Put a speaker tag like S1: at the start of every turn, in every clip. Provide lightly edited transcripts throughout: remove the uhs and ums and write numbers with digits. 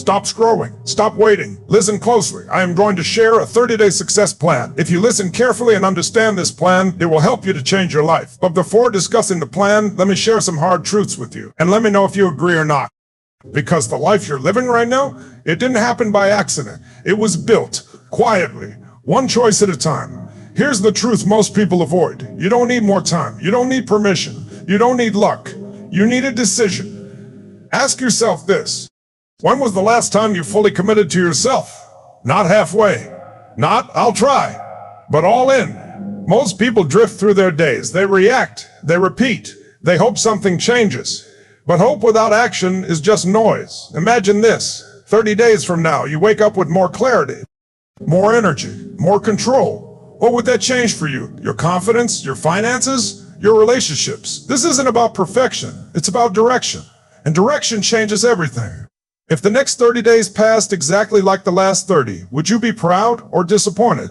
S1: Stop scrolling. Stop waiting. Listen closely. I am going to share a 30-day success plan. If you listen carefully and understand this plan, it will help you to change your life. But before discussing the plan, let me share some hard truths with you, and let me know if you agree or not. Because the life you're living right now, it didn't happen by accident. It was built quietly, one choice at a time. Here's the truth most people avoid. You don't need more time. You don't need permission. You don't need luck. You need a decision. Ask yourself this. When was the last time you fully committed to yourself? Not halfway. Not, I'll try, but all in. Most people drift through their days. They react. They repeat. They hope something changes. But hope without action is just noise. Imagine this. 30 days from now, you wake up with more clarity, more energy, more control. What would that change for you? Your confidence, your finances, your relationships? This isn't about perfection. It's about direction. And direction changes everything. If the next 30 days passed exactly like the last 30, would you be proud or disappointed?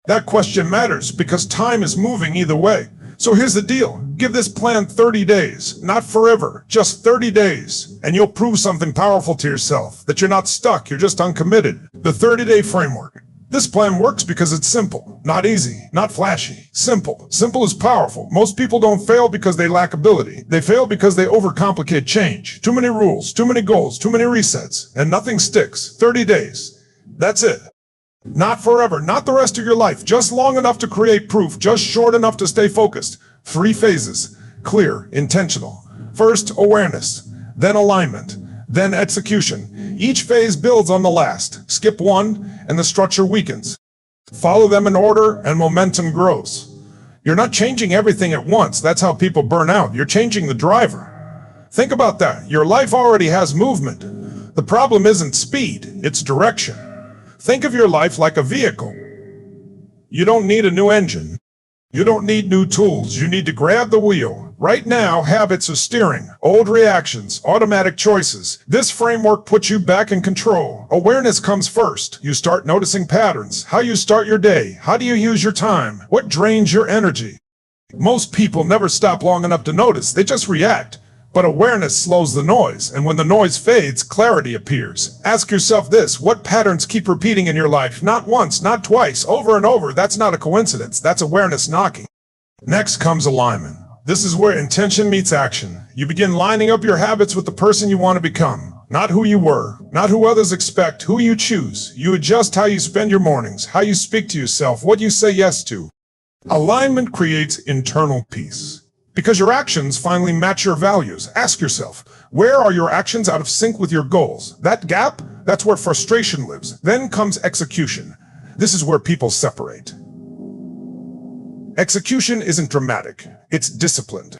S1: That question matters because time is moving either way. So here's the deal. Give this plan 30 days, not forever, just 30 days, and you'll prove something powerful to yourself, that you're not stuck, you're just uncommitted. The 30-day framework. This plan works because it's simple, not easy, not flashy. Simple. Simple is powerful. Most people don't fail because they lack ability. They fail because they overcomplicate change. Too many rules, too many goals, too many resets, and nothing sticks. 30 days. That's it. Not forever, not the rest of your life, just long enough to create proof, just short enough to stay focused. 3 phases. Clear, intentional. First, awareness, then alignment, then execution. Each phase builds on the last. Skip one, and the structure weakens. Follow them in order, and momentum grows. You're not changing everything at once. That's how people burn out. You're changing the driver. Think about that. Your life already has movement. The problem isn't speed, it's direction. Think of your life like a vehicle. You don't need a new engine. You don't need new tools. You need to grab the wheel. Right now, habits are steering, old reactions, automatic choices. This framework puts you back in control. Awareness comes first. You start noticing patterns, how you start your day, how do you use your time, what drains your energy. Most people never stop long enough to notice. They just react. But awareness slows the noise, and when the noise fades, clarity appears. Ask yourself this, what patterns keep repeating in your life? Not once, not twice, over and over. That's not a coincidence. That's awareness knocking. Next comes alignment. This is where intention meets action. You begin lining up your habits with the person you want to become. Not who you were, not who others expect, who you choose. You adjust how you spend your mornings, how you speak to yourself, what you say yes to. Alignment creates internal peace. Because your actions finally match your values. Ask yourself, where are your actions out of sync with your goals? That gap, that's where frustration lives. Then comes execution. This is where people separate. Execution isn't dramatic, it's disciplined.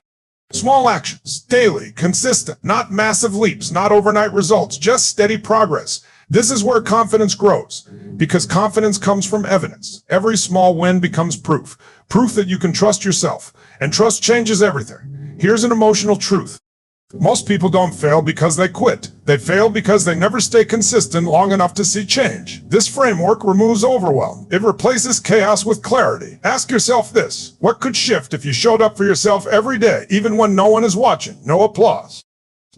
S1: Small actions, daily, consistent, not massive leaps, not overnight results, just steady progress. This is where confidence grows, because confidence comes from evidence. Every small win becomes proof. Proof that you can trust yourself, and trust changes everything. Here's an emotional truth. Most people don't fail because they quit. They fail because they never stay consistent long enough to see change. This framework removes overwhelm. It replaces chaos with clarity. Ask yourself this, what could shift if you showed up for yourself every day, even when no one is watching? No applause.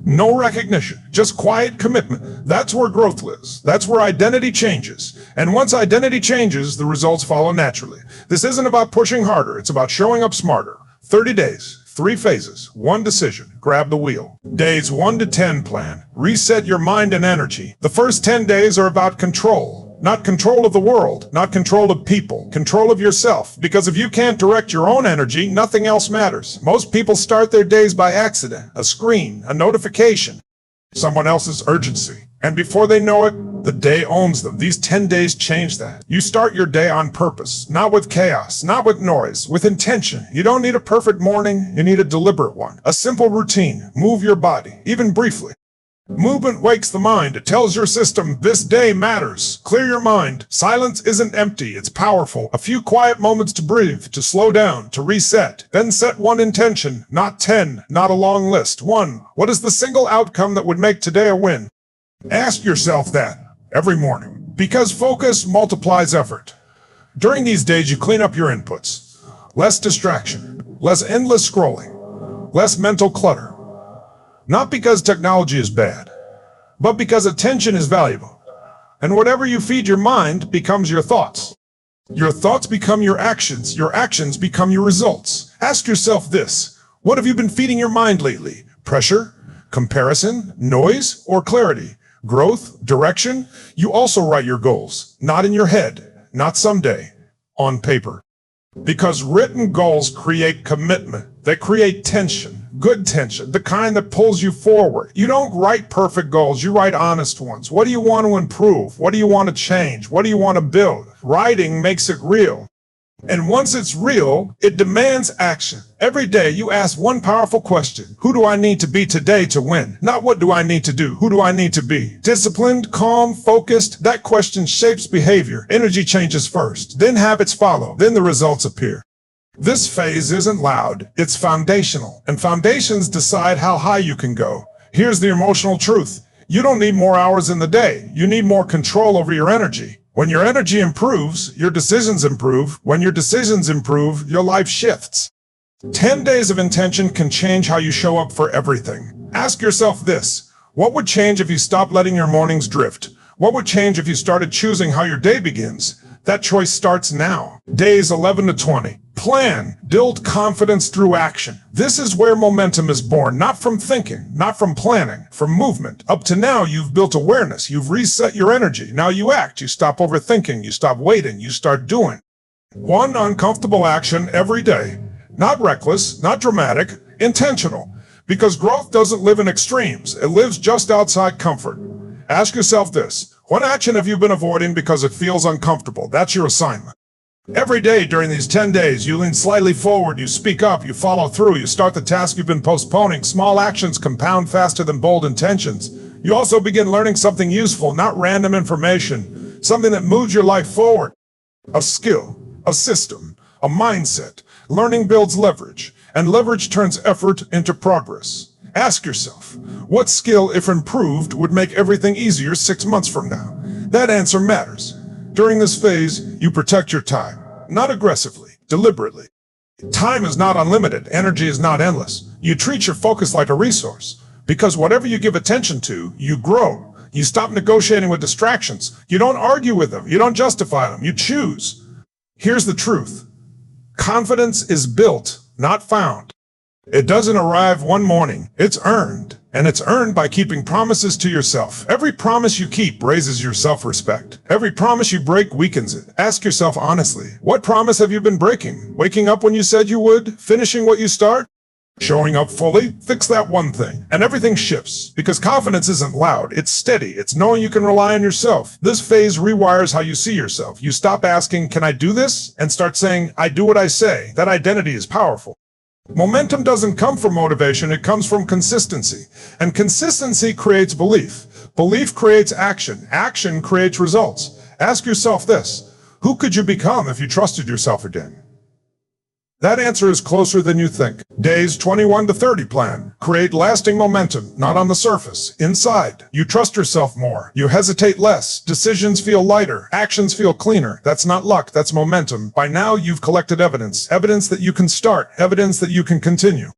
S1: No recognition, just quiet commitment. That's where growth lives. That's where identity changes. And once identity changes, the results follow naturally. This isn't about pushing harder. It's about showing up smarter. 30 days, 3 phases, 1 decision. Grab the wheel. Days 1 to 10 plan. Reset your mind and energy. The first 10 days are about control. Not control of the world, not control of people, control of yourself. Because if you can't direct your own energy, nothing else matters. Most people start their days by accident, a screen, a notification, someone else's urgency. And before they know it, the day owns them. These 10 days change that. You start your day on purpose, not with chaos, not with noise, with intention. You don't need a perfect morning, you need a deliberate one. A simple routine. Move your body, even briefly. Movement wakes the mind. It tells your system, this day matters. Clear your mind. Silence isn't empty, it's powerful. A few quiet moments to breathe, to slow down, to reset. Then set 1 intention, not 10, not a long list. 1. What is the single outcome that would make today a win? Ask yourself that every morning, because focus multiplies effort. During these days, you clean up your inputs. Less distraction, less endless scrolling, less mental clutter. Not because technology is bad, but because attention is valuable. And whatever you feed your mind becomes your thoughts. Your thoughts become your actions become your results. Ask yourself this: what have you been feeding your mind lately? Pressure, comparison, noise, or clarity? Growth, direction? You also write your goals, not in your head, not someday, on paper. Because written goals create commitment. They create tension, good tension, the kind that pulls you forward. You don't write perfect goals, you write honest ones. What do you want to improve? What do you want to change? What do you want to build? Writing makes it real. And once it's real, it demands action. Every day you ask one powerful question: who do I need to be today to win? Not what do I need to do, who do I need to be? Disciplined, calm, focused, that question shapes behavior. Energy changes first, then habits follow, then the results appear. This phase isn't loud, it's foundational, and foundations decide how high you can go. Here's the emotional truth: you don't need more hours in the day, you need more control over your energy. When your energy improves, your decisions improve. When your decisions improve, your life shifts. 10 days of intention can change how you show up for everything. Ask yourself this: what would change if you stopped letting your mornings drift? What would change if you started choosing how your day begins? That choice starts now. Days 11 to 20. Plan. Build confidence through action. This is where momentum is born, not from thinking, not from planning, from movement. Up to now, you've built awareness. You've reset your energy. Now you act. You stop overthinking. You stop waiting. You start doing. One uncomfortable action every day. Not reckless, not dramatic, intentional. Because growth doesn't live in extremes. It lives just outside comfort. Ask yourself this: what action have you been avoiding because it feels uncomfortable? That's your assignment. Every day during these 10 days, you lean slightly forward, you speak up, you follow through, you start the task you've been postponing. Small actions compound faster than bold intentions. You also begin learning something useful, not random information, something that moves your life forward. A skill, a system, a mindset. Learning builds leverage, and leverage turns effort into progress. Ask yourself, what skill, if improved, would make everything easier 6 months from now? That answer matters. During this phase, you protect your time, not aggressively, deliberately. Time is not unlimited. Energy is not endless. You treat your focus like a resource, because whatever you give attention to, you grow. You stop negotiating with distractions. You don't argue with them. You don't justify them. You choose. Here's the truth: confidence is built, not found. It doesn't arrive one morning. It's earned. And it's earned by keeping promises to yourself. Every promise you keep raises your self-respect. Every promise you break weakens it. Ask yourself honestly, what promise have you been breaking? Waking up when you said you would? Finishing what you start? Showing up fully? Fix that one thing, and everything shifts. Because confidence isn't loud, it's steady. It's knowing you can rely on yourself. This phase rewires how you see yourself. You stop asking, can I do this? And start saying, I do what I say. That identity is powerful. Momentum doesn't come from motivation, it comes from consistency. And consistency creates belief. Belief creates action. Action creates results. Ask yourself this: who could you become if you trusted yourself again? That answer is closer than you think. Days 21 to 30 plan. Create lasting momentum, not on the surface, inside. You trust yourself more. You hesitate less. Decisions feel lighter. Actions feel cleaner. That's not luck, that's momentum. By now, you've collected evidence. Evidence that you can start. Evidence that you can continue.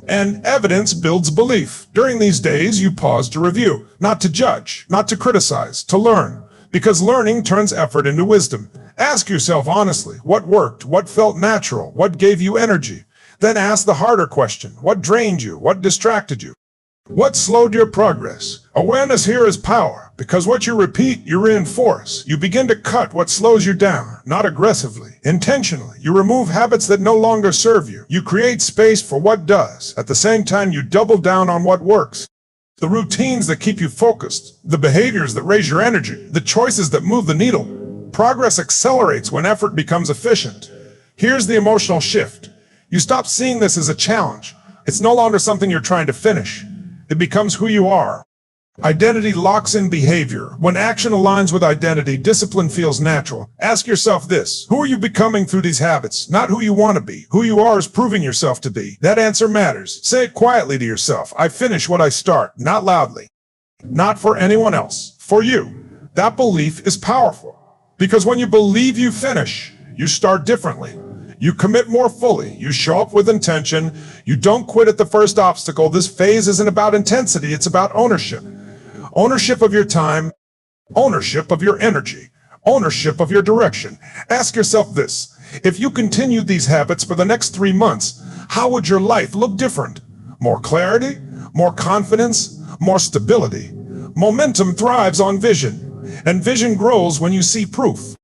S1: And evidence builds belief. During these days, you pause to review, not to judge, not to criticize, to learn. Because learning turns effort into wisdom. Ask yourself honestly, what worked, what felt natural, what gave you energy? Then ask the harder question: what drained you, what distracted you? What slowed your progress? Awareness here is power, because what you repeat, you reinforce. You begin to cut what slows you down, not aggressively, intentionally. You remove habits that no longer serve you. You create space for what does. At the same time, you double down on what works. The routines that keep you focused, the behaviors that raise your energy, the choices that move the needle. Progress accelerates when effort becomes efficient. Here's the emotional shift. You stop seeing this as a challenge. It's no longer something you're trying to finish. It becomes who you are. Identity locks in behavior. When action aligns with identity, discipline feels natural. Ask yourself this: who are you becoming through these habits? Not who you want to be. Who you are is proving yourself to be. That answer matters. Say it quietly to yourself: I finish what I start. Not loudly. Not for anyone else. For you. That belief is powerful. Because when you believe you finish, you start differently. You commit more fully. You show up with intention. You don't quit at the first obstacle. This phase isn't about intensity. It's about ownership. ownership of your time, ownership of your energy, ownership of your direction. Ask yourself this: if you continued these habits for the next 3 months, how would your life look different? More clarity, more confidence, more stability. Momentum thrives on vision, and vision grows when you see proof.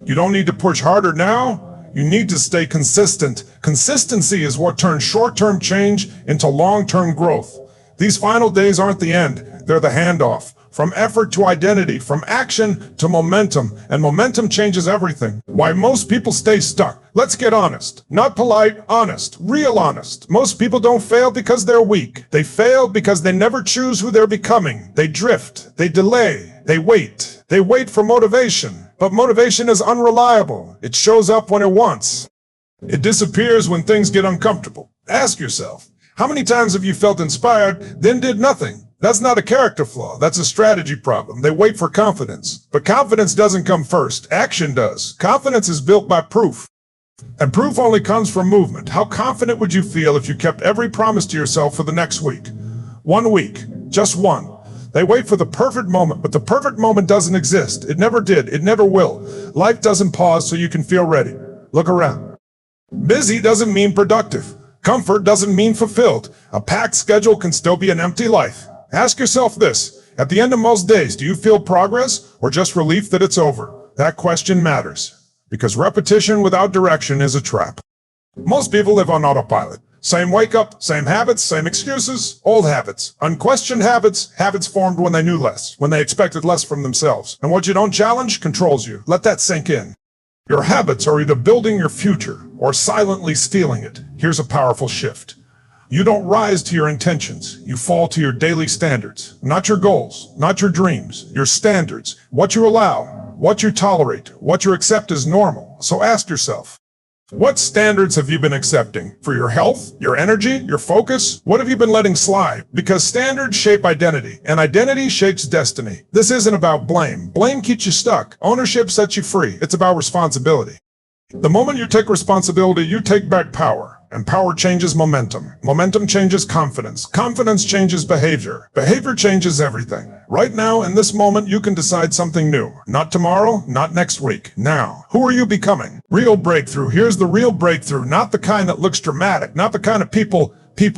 S1: You don't need to push harder now. You need to stay consistent. Consistency is what turns short-term change into long-term growth. These final days aren't the end. They're the handoff. From effort to identity, from action to momentum, and momentum changes everything. Why most people stay stuck. Let's get honest. Not polite, honest, real honest. Most people don't fail because they're weak. They fail because they never choose who they're becoming. They drift, they delay, they wait. They wait for motivation. But motivation is unreliable. It shows up when it wants. It disappears when things get uncomfortable. Ask yourself, how many times have you felt inspired, then did nothing? That's not a character flaw. That's a strategy problem. They wait for confidence. But confidence doesn't come first. Action does. Confidence is built by proof. And proof only comes from movement. How confident would you feel if you kept every promise to yourself for the next week? 1 week. Just one. They wait for the perfect moment, but the perfect moment doesn't exist. It never did. It never will. Life doesn't pause so you can feel ready. Look around. Busy doesn't mean productive. Comfort doesn't mean fulfilled. A packed schedule can still be an empty life. Ask yourself this: at the end of most days, do you feel progress or just relief that it's over? That question matters, because repetition without direction is a trap. Most people live on autopilot. Same wake up, same habits, same excuses, old habits, unquestioned habits, habits formed when they knew less, when they expected less from themselves. And what you don't challenge controls you. Let that sink in. Your habits are either building your future or silently stealing it. Here's a powerful shift. You don't rise to your intentions. You fall to your daily standards. Not your goals, not your dreams, your standards. What you allow, what you tolerate, what you accept as normal. So ask yourself, what standards have you been accepting? For your health, your energy, your focus? What have you been letting slide? Because standards shape identity, and identity shapes destiny. This isn't about blame. Blame keeps you stuck. Ownership sets you free. It's about responsibility. The moment you take responsibility, you take back power. And power changes momentum. Momentum changes confidence. Confidence changes behavior. Behavior changes everything. Right now, in this moment, you can decide something new. Not tomorrow, not next week. Now. Who are you becoming? Real breakthrough. Here's the real breakthrough. Not the kind that looks dramatic. Not the kind of people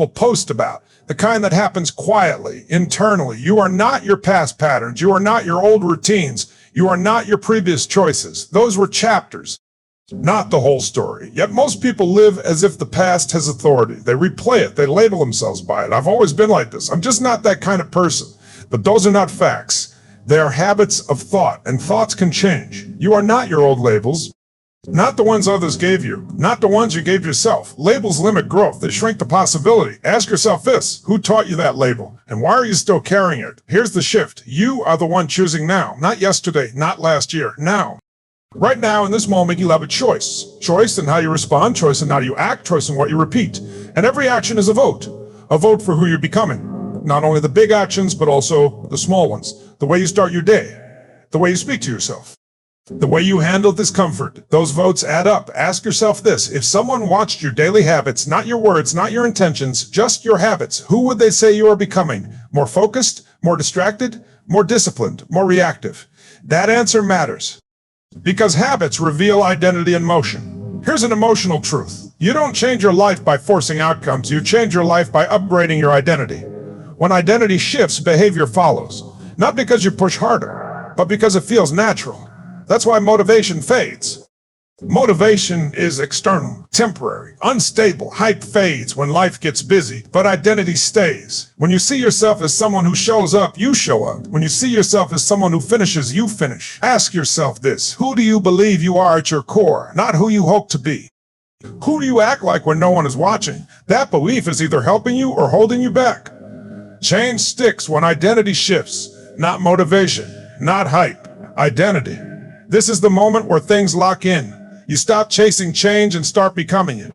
S1: post about. The kind that happens quietly, internally. You are not your past patterns. You are not your old routines. You are not your previous choices. Those were chapters, not the whole story. Yet most people live as if the past has authority. They replay it. They label themselves by it. I've always been like this. I'm just not that kind of person. But those are not facts. They are habits of thought, and thoughts can change. You are not your old labels. Not the ones others gave you. Not the ones you gave yourself. Labels limit growth. They shrink the possibility. Ask yourself this: who taught you that label? And why are you still carrying it? Here's the shift. You are the one choosing now. Not yesterday, not last year. Now. Right now, in this moment, you'll have a choice. Choice in how you respond, choice in how you act, choice in what you repeat. And every action is a vote. A vote for who you're becoming. Not only the big actions, but also the small ones. The way you start your day. The way you speak to yourself. The way you handle discomfort. Those votes add up. Ask yourself this: if someone watched your daily habits, not your words, not your intentions, just your habits, who would they say you are becoming? More focused? More distracted? More disciplined? More reactive? That answer matters. Because habits reveal identity in motion. Here's an emotional truth. You don't change your life by forcing outcomes. You change your life by upgrading your identity. When identity shifts, behavior follows. Not because you push harder, but because it feels natural. That's why motivation fades. Motivation is external, temporary, unstable. Hype fades when life gets busy, but identity stays. When you see yourself as someone who shows up, you show up. When you see yourself as someone who finishes, you finish. Ask yourself this: who do you believe you are at your core, not who you hope to be? Who do you act like when no one is watching? That belief is either helping you or holding you back. Change sticks when identity shifts, not motivation, not hype, identity. This is the moment where things lock in. You stop chasing change and start becoming it.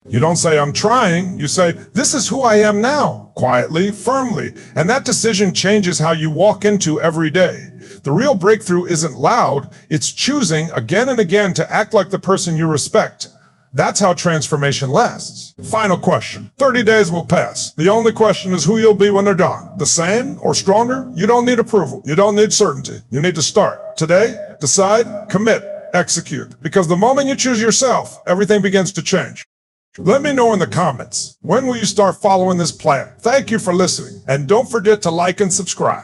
S1: You don't say, "I'm trying." You say, "This is who I am now," quietly, firmly. And that decision changes how you walk into every day. The real breakthrough isn't loud. It's choosing again and again to act like the person you respect. That's how transformation lasts. Final question. 30 days will pass. The only question is who you'll be when they're done. The same or stronger? You don't need approval. You don't need certainty. You need to start. Today, decide, commit, execute. Because the moment you choose yourself, everything begins to change. Let me know in the comments, when will you start following this plan? Thank you for listening, and don't forget to like and subscribe.